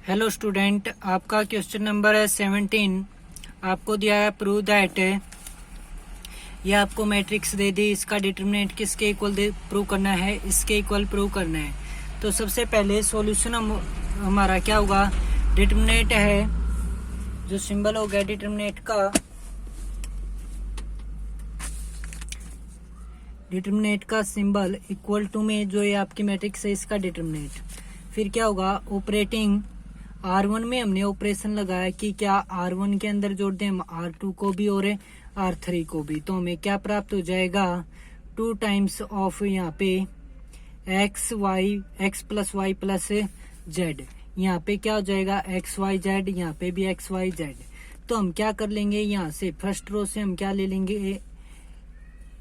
Hello student, आपका question number है 17। आपको दिया है प्रूव दैट, ये आपको मैट्रिक्स दे दी, इसका डिटरमिनेंट किसके इक्वल प्रूव करना है, इसके इक्वल प्रूव करना है। तो सबसे पहले सॉल्यूशन हमारा क्या होगा, डिटरमिनेंट है जो सिंबल हो गया डिटरमिनेंट का सिंबल इक्वल टू में जो ये आपकी मैट्रिक्स है इसका डिटरमिनेंट। फिर क्या होगा, ऑपरेटिंग R1 में हमने ऑपरेशन लगाया कि क्या R1 के अंदर जोड़ दें हम R2 को भी और R3 को भी, तो हमें क्या प्राप्त हो जाएगा, 2 टाइम्स ऑफ यहाँ पे x plus y plus z, यहाँ पे क्या हो जाएगा एक्स वाई जेड, यहाँ पे भी एक्स वाई जेड। तो हम क्या कर लेंगे, यहाँ से फर्स्ट रो से हम क्या ले लेंगे,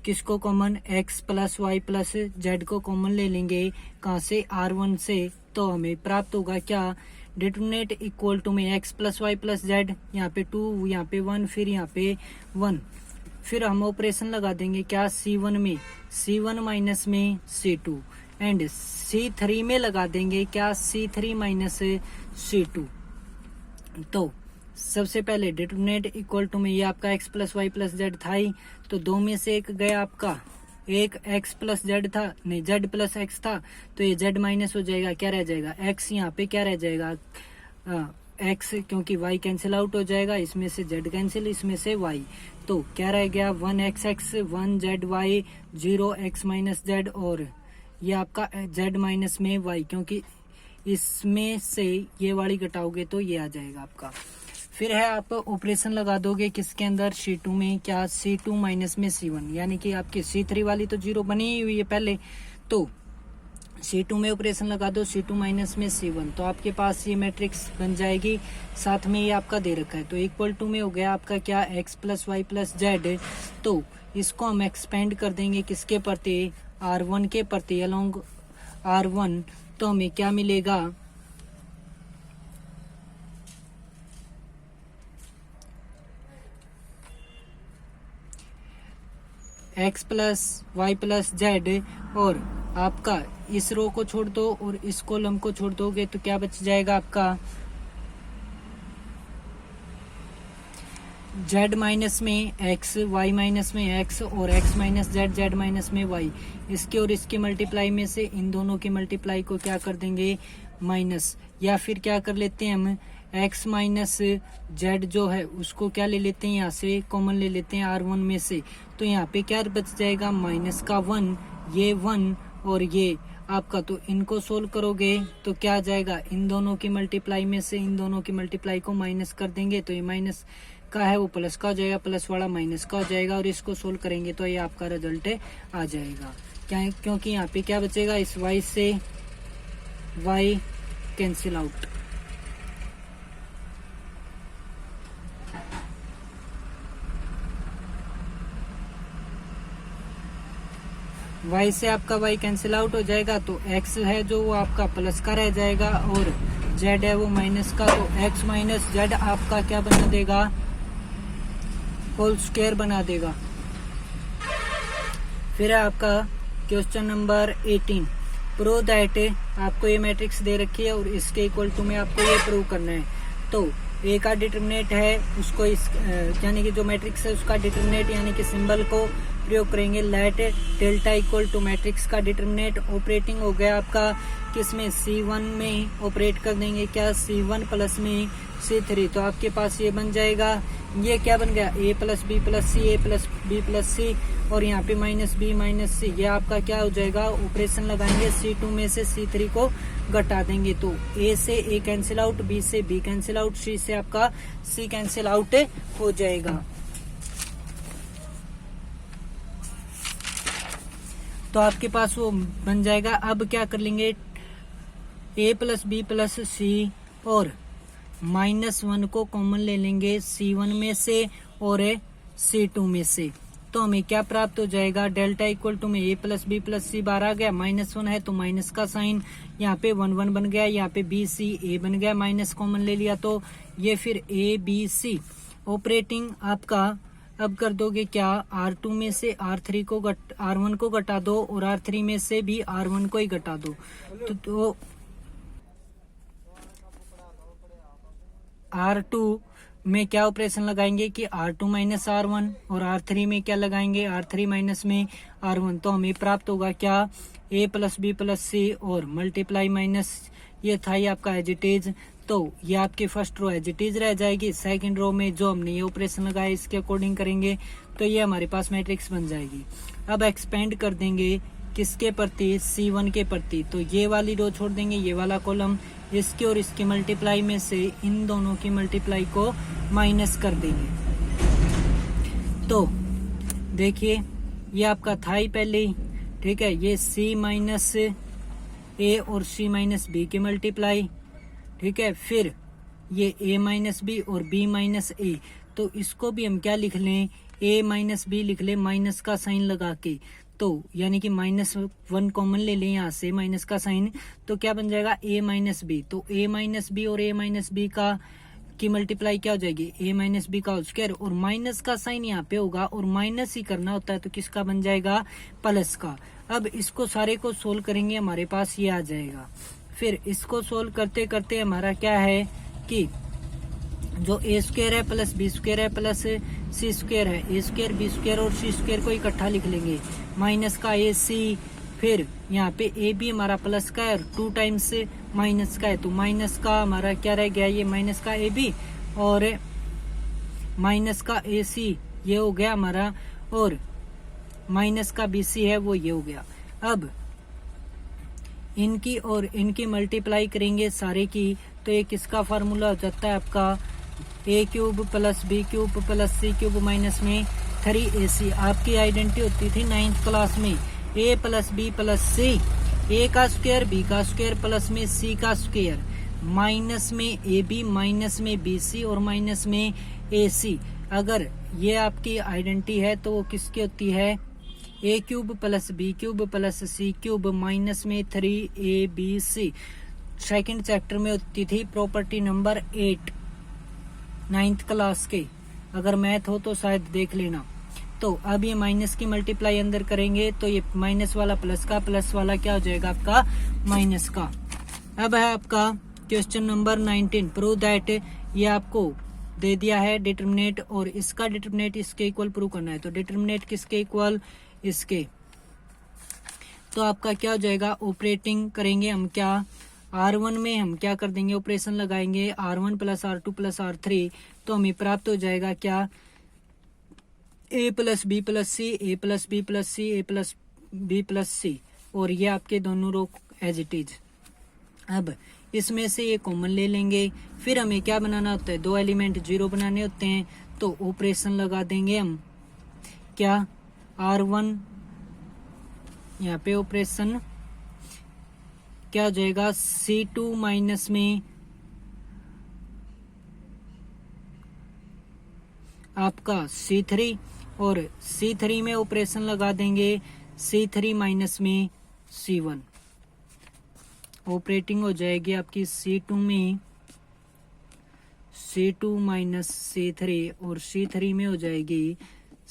किसको common, x plus y plus z को कॉमन ले लेंगे, कहाँ से, R1 से। तो हमें प्राप्त होगा क्या, डिटरमिनेंट इक्वल टू में x plus y plus z, यहाँ पे 2, यहाँ पे 1, फिर यहाँ पे 1। फिर हम ऑपरेशन लगा देंगे क्या, C1 में C1 माइनस में C2 एंड C3 में लगा देंगे क्या, C3 माइनस C2। तो सबसे पहले डिटरमिनेंट इक्वल टू में ये आपका x plus y plus z था ही, तो 2 में से एक गया आपका, एक x प्लस जेड था, नहीं z प्लस x था, तो ये z माइनस हो जाएगा, क्या रह जाएगा x, यहाँ पे क्या रह जाएगा x, क्योंकि y कैंसिल आउट हो जाएगा, इसमें से z कैंसिल, इसमें से y, तो क्या रह गया 1xx 1zy 0x minus z, और ये आपका z माइनस में y, क्योंकि इसमें से ये वाली घटाओगे तो ये आ जाएगा आपका। फिर है आप ऑपरेशन लगा दोगे किसके अंदर, C2 में, क्या C2 माइनस में C1, यानी कि आपकी C3 वाली तो 0 बनी ही हुई है पहले, तो C2 में ऑपरेशन लगा दो, C2 माइनस में C1, तो आपके पास ये मैट्रिक्स बन जाएगी। साथ में ये आपका दे रखा है, तो इक्वल टू में हो गया आपका क्या, x plus y plus z. तो इसको हम एक्सपेंड कर देंगे किसके प्रति, R1 के प्रति, अलोंग R1। तो हमें क्या मिलेगा, x plus y plus z, और आपका इस रो को छोड़ दो और इस कॉलम को छोड़ दोगे तो क्या बच जाएगा आपका, z माइनस में x, y माइनस में x, और x minus Z, z minus में y। इसके और इसके मल्टीप्लाई में से इन दोनों के मल्टीप्लाई को क्या कर देंगे, माइनस, या फिर क्या कर लेते हैं हम, x माइनस जेड जो है उसको क्या ले लेते हैं, यहाँ से कॉमन ले लेते हैं R1 में से। तो यहाँ पे क्या बच जाएगा, माइनस का 1, ये 1 और ये आपका, तो इनको सोल्व करोगे तो क्या आ जाएगा, इन दोनों की मल्टीप्लाई में से इन दोनों की मल्टीप्लाई को माइनस कर देंगे, तो ये माइनस का है वो प्लस का हो जाएगा, प्लस वाला माइनस का हो जाएगा, और इसको सोल्व करेंगे तो ये आपका रिजल्ट आ जाएगा। क्या, क्योंकि यहाँ पे क्या बचेगा, इस y से y कैंसिल आउट, y से आपका y कैंसिल आउट हो जाएगा, तो x है जो वो आपका प्लस का रह जाएगा, और z है वो माइनस का, तो x माइनस जेड आपका क्या बना देगा, होल स्क्वायर बना देगा। फिर है आपका क्वेश्चन नंबर 18, प्रूव दैट, आपको ये मैट्रिक्स दे रखी है और इसके इक्वल टू में आपको ये प्रूव करना है। तो ए का डिटरमिनेंट है, उसको इस यानी कि जो मैट्रिक्स है उसका डिटरमिनेंट यानी कि सिंबल को प्रयोग करेंगे, let delta equal to matrix का डिटरमिनेंट। ऑपरेटिंग हो गया आपका किसमें, C1 में ऑपरेट कर देंगे क्या, C1 प्लस में C3, तो आपके पास ये बन जाएगा, ये क्या बन गया, a plus B plus C, A plus B plus C, और यहाँ पे माइनस बी माइनस सी, ये आपका क्या हो जाएगा, ऑपरेशन लगाएंगे C2 में से C3 को घटा देंगे, तो a से a कैंसिल आउट, b से b कैंसिल आउट, c से आपका c कैंसिल आउट हो जाएगा। तो आपके पास वो बन जाएगा। अब क्या कर लेंगे, a plus B plus C और -1 को कॉमन ले लेंगे C1 में से और C2 में से, तो हमें क्या प्राप्त हो जाएगा, डेल्टा इक्वल टू में a प्लस बी प्लस सी, बार आ गया, -1 है तो माइनस का साइन, यहाँ पे 1 1 बन गया, यहाँ पे b c a बन गया, माइनस कॉमन ले लिया तो ये फिर a b c। ऑपरेटिंग आपका अब कर दोगे क्या, R2 में से R1 को घटा दो और R3 में से भी R1 को ही घटा दो, तो R2 में क्या ऑपरेशन लगाएंगे कि R2 माइनस R1, और R3 में क्या लगाएंगे R3 माइनस में R1। तो हमें प्राप्त होगा क्या A plus B plus C और मल्टीप्लाई माइनस ये था ये आपका एज इट इज। तो ये आपकी first row as it is रह जाएगी। सेकंड रो में जो हमने ये ऑपरेशन लगाया इसके अकॉर्डिंग करेंगे तो ये हमारे पास मैट्रिक्स बन जाएगी। अब एक्सपेंड कर देंगे किसके प्रति C1 के प्रति। तो ये वाली रो छोड़ देंगे, ये वाला कॉलम, इसकी और इसकी मल्टीप्लाई में से इन दोनों की मल्टीप्लाई को माइनस कर देंगे। तो देखिए ये आपका था ही पहले ही, ठीक है। ये C माइनस A और C माइनस B की मल्टीप्लाई, ठीक है। फिर ये A माइनस B और B माइनस A, तो इसको भी हम क्या लिख लें A माइनस B लिख लें माइनस का साइन लगा के। तो यानी कि -1 कॉमन ले लें यहाँ से माइनस का साइन, तो क्या बन जाएगा A माइनस B। तो A माइनस B और A माइनस B का की मल्टीप्लाई क्या हो जाएगी A माइनस B का होल स्क्वायर, और माइनस का साइन यहाँ पे होगा और माइनस ही करना होता है तो किसका बन जाएगा प्लस का। अब इसको सारे को सोल्व करेंगे हमारे पास ये आ जाएगा। फिर इसको सोल्व करते करते हमारा क्या है कि जो A स्क्वायर है प्लस B स्क्वायर है प्लस C स्क्वायर है, A स्क्वायर B स्क्वायर और C स्क्वायर को इकट्ठा लिख लेंगे माइनस का AC। फिर यहाँ पे A भी हमारा प्लस का है और 2 टाइम्स माइनस का है, तो माइनस का हमारा क्या रह गया ये माइनस का AB और माइनस का AC ये हो गया हमारा, और माइनस का BC है वो ये हो गया। अब इनकी और इनकी मल्टीप्लाई करेंगे सारे की, तो ये किसका फार्मूला हो जाता है आपका A cube plus B cube plus C cube minus में 3AC। आपकी आइडेंटिटी होती थी 9th क्लास में A plus B plus C, A का स्क्वायर B का स्क्वायर प्लस में C का स्क्वायर माइनस में AB माइनस में BC और माइनस में AC। अगर ये आपकी आइडेंटिटी है तो वो किसकी होती है A cube plus B cube plus C cube minus में 3ABC। सेकंड चैप्टर में होती थी प्रॉपर्टी नंबर 8 9th क्लास के, अगर मैथ हो तो शायद देख लेना। तो अब ये माइनस की मल्टीप्लाई अंदर करेंगे तो ये माइनस वाला प्लस का, प्लस वाला क्या हो जाएगा आपका माइनस का। अब है आपका क्वेश्चन नंबर 19, प्रूव दैट। ये आपको दे दिया है डिटरमिनेट और इसका डिटरमिनेट इसके इक्वल प्रूव करना है। तो डिटरमिनेट किसके इक्वल इसके, तो आपका क्या हो जाएगा ऑपरेटिंग करेंगे हम क्या R1 में हम क्या कर देंगे ऑपरेशन लगाएंगे R1 plus R2 plus R3, तो हमें प्राप्त हो जाएगा क्या A plus B plus C, A plus B plus C, A plus B plus C, और ये आपके दोनों रो एज इट इज। अब इसमें से ये कॉमन ले लेंगे। फिर हमें क्या बनाना होता है 2 एलिमेंट 0 बनाने होते हैं, तो ऑपरेशन लगा देंगे हम क्या R1, यहाँ पे ऑपरेशन क्या हो जाएगा C2 माइनस में आपका C3, और C3 में ऑपरेशन लगा देंगे C3 माइनस में C1। ऑपरेटिंग हो जाएगी आपकी C2 में C2 माइनस C3 और C3 में हो जाएगी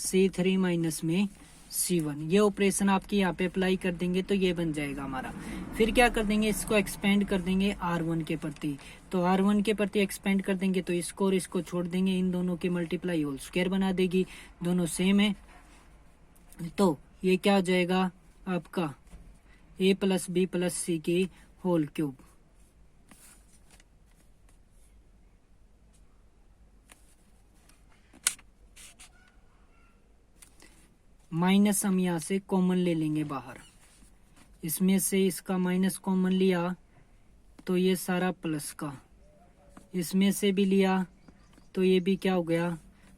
C3 माइनस में C1। ये ऑपरेशन आपकी यहाँ पे अप्लाई कर देंगे तो ये बन जाएगा हमारा। फिर क्या कर देंगे इसको एक्सपेंड कर देंगे R1 के प्रति, तो R1 के प्रति एक्सपेंड कर देंगे तो इसको और इसको छोड़ देंगे, इन दोनों की मल्टीप्लाई होल स्क्वायर बना देगी, दोनों सेम है। तो ये क्या हो जाएगा आपका A plus B plus C की होल क्यूब। माइनस हम यहाँ से कॉमन ले लेंगे बाहर, इसमें से इसका माइनस कॉमन लिया तो ये सारा प्लस का, इसमें से भी लिया तो ये भी क्या हो गया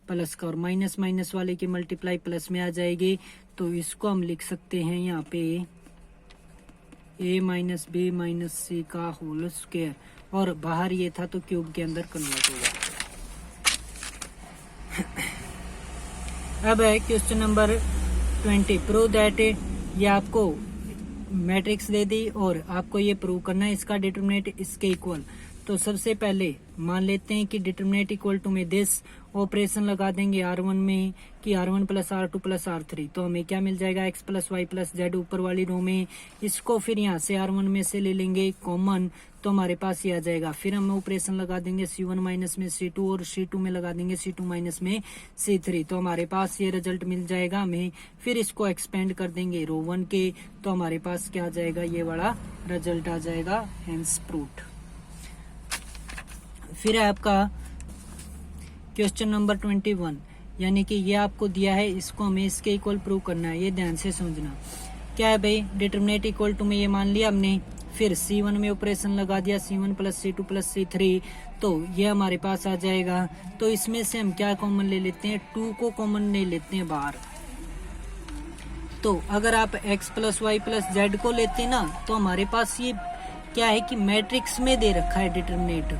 प्लस का, और माइनस माइनस वाले की मल्टीप्लाई प्लस में आ जाएगी। तो इसको हम लिख सकते हैं यहाँ पे A minus B minus C का होल स्क्वायर, और बाहर ये था तो क्यूब के अंदर कन्वर्ट होगा। अब है क्वेश्चन नंबर 20, प्रूव दैट। ये आपको मैट्रिक्स दे दी और आपको ये प्रूव करना है इसका डिटरमिनेट इसके इक्वल। तो सबसे पहले मान लेते हैं कि डिटरमिनेंट इक्वल टू में दिस, ऑपरेशन लगा देंगे R1 में कि R1 plus R2 plus R3, तो हमें क्या मिल जाएगा x plus y plus z ऊपर वाली रो में। इसको फिर यहाँ से R1 में से ले लेंगे कॉमन, तो हमारे पास ये आ जाएगा। फिर हम ऑपरेशन लगा देंगे C1 माइनस में C2 और C2 में लगा देंगे C2 माइनस में C3, तो हमारे पास ये रिजल्ट मिल जाएगा हमें। फिर इसको एक्सपेंड कर देंगे रो 1 के, तो हमारे पास क्या आ जाएगा, ये वाला रिजल्ट आ जाएगा, हेंस प्रूव्ड। फिर है आपका क्वेश्चन नंबर 21, यानी कि ये आपको दिया है, इसको हमें इसके इक्वल प्रूव करना है। ये ध्यान से समझना क्या है भाई, डिटरमिनेंट इक्वल टू में ये मान लिया हमने, फिर C1 में ऑपरेशन लगा दिया C1 plus C2 plus C3, तो ये हमारे पास आ जाएगा। तो इसमें से हम क्या कॉमन ले लेते हैं, 2 को कॉमन ले लेते हैं बाहर। तो अगर आप x plus y plus z को लेते ना, तो हमारे पास ये क्या है कि मैट्रिक्स में दे रखा है डिटरमिनेंट,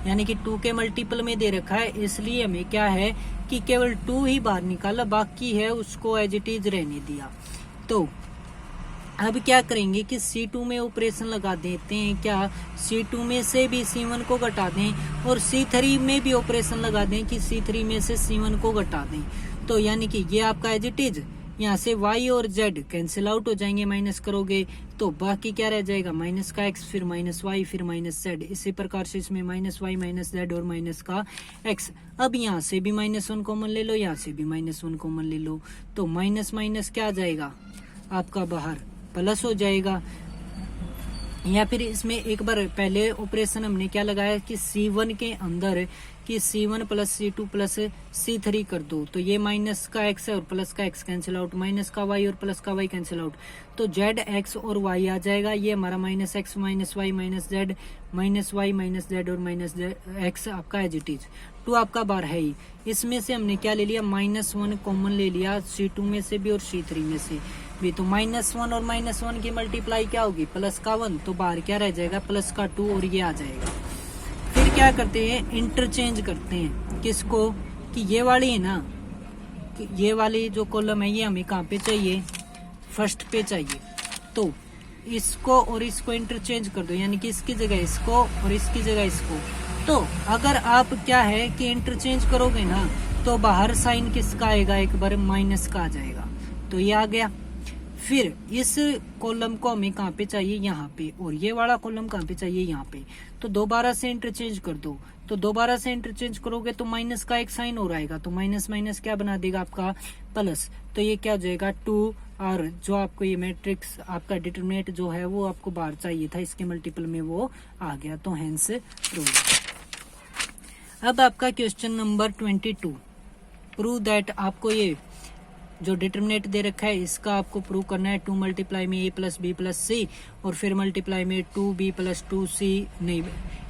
यानी कि 2 के मल्टीपल में दे रखा है, इसलिए हमें क्या है कि केवल 2 ही बाहर निकाला, बाकी है उसको एज इट इज रहने दिया। तो अब क्या करेंगे कि C2 में ऑपरेशन लगा देते हैं, क्या C2 में से भी C1 को घटा दें और C3 में भी ऑपरेशन लगा दें कि C3 में से C1 को घटा दें। तो यानी कि ये आपका एज इट इज, यहाँ से y और z कैंसिल आउट हो जाएंगे, माइनस करोगे तो बाकी क्या रह जाएगा, माइनस का x, फिर माइनस y, फिर माइनस z। इसी प्रकार से इसमें माइनस y माइनस z और माइनस का x। अब यहाँ से भी -1 कॉमन ले लो, यहाँ से भी -1 कॉमन ले लो, तो माइनस माइनस क्या आ जाएगा आपका बाहर, प्लस हो जाएगा। या फिर इसमें एक बार पहले ऑपरेशन हमने क्या लगाया कि C1 के अंदर कि C1 plus C2 plus C3 कर दो, तो ये माइनस का x है और प्लस का x कैंसिल आउट, माइनस का y और प्लस का y कैंसिल आउट, तो z x और y आ जाएगा। ये हमारा minus x minus y minus z, minus y minus z और माइनस x आपका एज इट इज। 2 आपका बार है ही, इसमें से हमने क्या ले लिया, -1 कॉमन ले लिया C2 में से भी और C3 में से भी, तो -1 और -1 की मल्टीप्लाई क्या होगी, प्लस का 1, तो बाहर क्या रह जाएगा, प्लस का 2 और ये आ जाएगा। फिर क्या करते हैं, इंटरचेंज करते हैं किसको, कि ये वाली है ना, कि ये वाली जो कॉलम है ये हमें कहाँ पे चाहिए, फर्स्ट पे चाहिए, तो इसको और इसको इंटरचेंज कर दो, यानी कि इसकी जगह इसको और इसकी जगह इसको। तो अगर आप क्या है कि इंटरचेंज करोगे ना, तो बाहर साइन किसका आएगा, एक बार माइनस का आ जाएगा, तो ये आ गया। फिर इस कॉलम को हमें कहाँ पे चाहिए, यहाँ पे, और ये वाला कॉलम कहाँ पे चाहिए, यहाँ पे, तो दोबारा से इंटरचेंज कर दो। तो दोबारा से इंटरचेंज करोगे तो माइनस का एक साइन और आएगा, तो माइनस माइनस क्या बना देगा आपका प्लस, तो ये क्या हो जाएगा 2, और जो आपको ये मैट्रिक्स आपका डिटरमिनेंट जो है वो आपको बाहर चाहिए था, इसके मल्टीपल में वो आ गया, तो हेंस प्रूव। अब आपका क्वेश्चन नंबर 22, प्रूव दैट, आपको ये जो डिटरमिनेंट दे रखा है इसका आपको प्रूव करना है। 2 मल्टीप्लाई में a plus B plus C, और फिर मल्टीप्लाई में 2b प्लस 2c, नहीं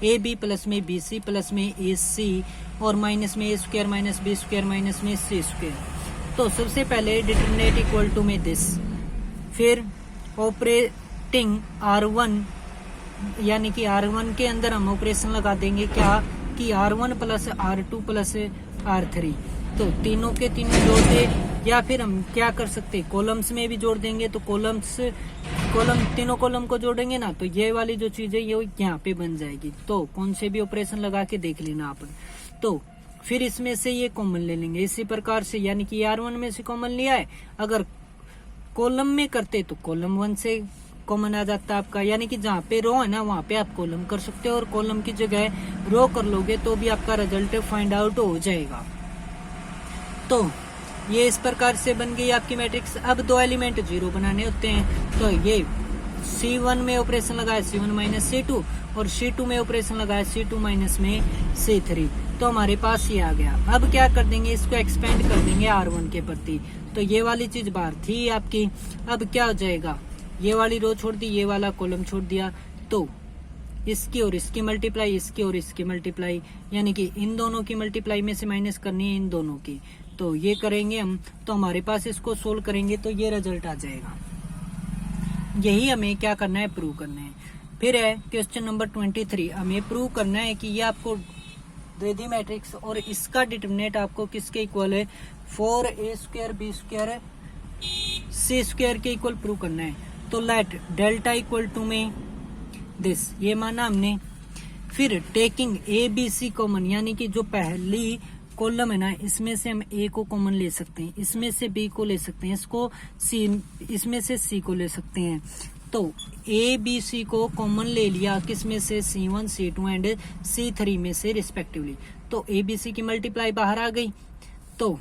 a b प्लस में बी सी प्लस में ए सी, और माइनस में a square minus B square minus में सी स्क्वायर। तो सबसे पहले डिटरमिनेंट इक्वल टू में दिस, फिर ऑपरेटिंग R1, यानी कि R1 के अंदर हम ऑपरेशन लगा देंगे क्या, कि R1 plus R2 plus R3, तो तीनों के तीनों जोड़ दे, या फिर हम क्या कर सकते हैं, कॉलम्स में भी जोड़ देंगे, तो कॉलम तीनों कॉलम को जोड़ेंगे ना, तो ये वाली जो चीज है ये यहाँ पे बन जाएगी। तो कौन से भी ऑपरेशन लगा के देख लेना आप। तो फिर इसमें से ये कॉमन ले लेंगे इसी प्रकार से, यानी कि R1 में से कॉमन लिया है, अगर कॉलम में करते तो कॉलम 1 से कॉमन आ जाता आपका, यानी कि जहाँ पे रो है ना वहाँ पे आप कॉलम कर सकते हो, और कॉलम की जगह रो कर लोगे तो भी आपका रिजल्ट फाइंड आउट हो जाएगा। तो ये इस प्रकार से बन गई आपकी मैट्रिक्स। अब 2 एलिमेंट 0 बनाने होते हैं, तो ये C1 में ऑपरेशन लगाया C1 माइनस C2, और C2 में ऑपरेशन लगाया C2 माइनस में C3, तो हमारे पास ये आ गया। अब क्या कर देंगे, इसको एक्सपेंड कर देंगे R1 के प्रति, तो ये वाली चीज बाहर थी आपकी। अब क्या हो जाएगा, ये वाली रो छोड़ दी, ये वाला कॉलम छोड़ दिया, तो इसकी और इसकी मल्टीप्लाई, इसकी और इसकी मल्टीप्लाई, यानी कि इन दोनों की मल्टीप्लाई में से माइनस करनी है इन दोनों की, तो ये करेंगे हम, तो हमारे पास इसको सोल्व करेंगे तो ये रिजल्ट आ जाएगा। यही हमें क्या करना है, प्रूव करना है। फिर है क्वेश्चन नंबर 23, हमें प्रूव करना है कि ये आपको दे दी मैट्रिक्स और इसका डिटरमिनेंट आपको किसके इक्वल है, 4a square B square C square के इक्वल प्रूव करना है। तो लेट डेल्टा इक्वल टू में दिस, ये माना हमने। फिर taking A B C common, यानी कि जो पहली कॉलम है ना, इसमें से हम ए को कॉमन ले सकते हैं, इसमें से बी को ले सकते हैं, इसको सी, इसमें से सी को ले सकते हैं। तो ए बी सी को कॉमन ले लिया, किसमें से, C1 C2 एंड C3 में से रिस्पेक्टिवली। तो ए बी सी की मल्टीप्लाई बाहर आ गई। तो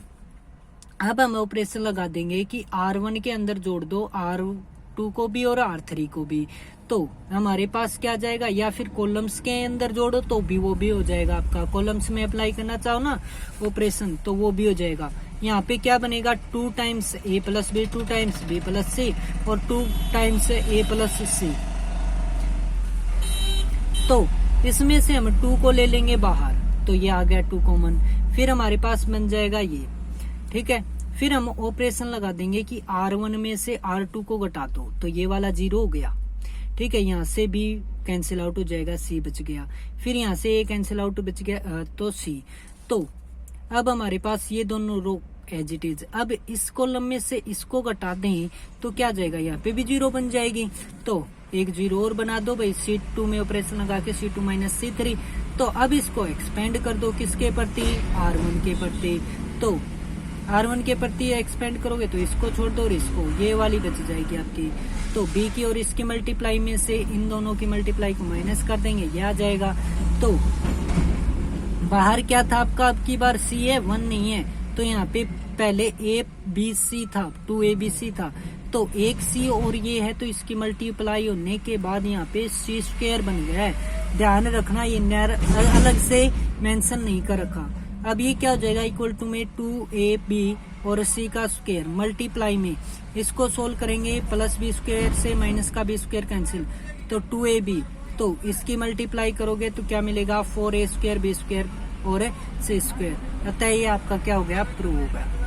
अब हम ऑपरेशन लगा देंगे कि R1 के अंदर जोड़ दो R2 को भी और R3 को भी। तो हमारे पास क्या जाएगा, या फिर कॉलम्स के अंदर जोड़ो तो भी वो भी हो जाएगा आपका। कॉलम्स में अप्लाई करना चाहो ना ऑपरेशन तो वो भी हो जाएगा। यहाँ पे क्या बनेगा, 2 times A plus B, 2 times B plus C और 2 टाइम्स A प्लस C। तो इसमें से हम 2 को ले लेंगे बाहर, तो ये आ गया 2 कॉमन। फिर हमारे पास बन जाएगा ये, ठीक है। फिर हम ऑपरेशन लगा देंगे कि R1 में से R2 को घटा दो, तो ये वाला 0 हो गया, ठीक है। यहाँ से B कैंसिल आउट हो जाएगा, C बच गया। फिर यहाँ से A कैंसिल आउट बच गया, तो C। तो अब हमारे पास ये दोनों रो एज इट इज। अब इस कॉलम में से इसको घटा दें तो क्या जाएगा, यहाँ पे भी 0 बन जाएगी। तो एक 0 और बना दो भाई, C2 में ऑपरेशन लगा के, C2 माइनस C3। तो अब इसको एक्सपेंड कर दो, किसके प्रति, R1 के प्रति। तो R1 के प्रति एक्सपेंड करोगे तो इसको छोड़ दो और इसको, ये वाली बच जाएगी आपकी। तो B की और इसकी मल्टीप्लाई में से इन दोनों की मल्टीप्लाई को माइनस कर देंगे, ये आ जाएगा। तो बाहर क्या था आपका, अब की बार C है, 1 नहीं है। तो यहाँ पे पहले A B C था, 2ABC था, तो एक C और ये है, तो इसकी मल्टीप्लाई होने के बाद यहाँ पे C² बन गया है। ध्यान रखना, ये अलग से मेंशन नहीं कर रखा। अब ये क्या हो जाएगा, इक्वल टू में 2AB और C का स्क्वायर मल्टीप्लाई में, इसको सोल्व करेंगे, प्लस B² से माइनस का B² कैंसिल, तो 2AB। तो इसकी मल्टीप्लाई करोगे तो क्या मिलेगा, 4A² B² और C²। अतः ये आपका क्या हो गया, प्रूव हो गया।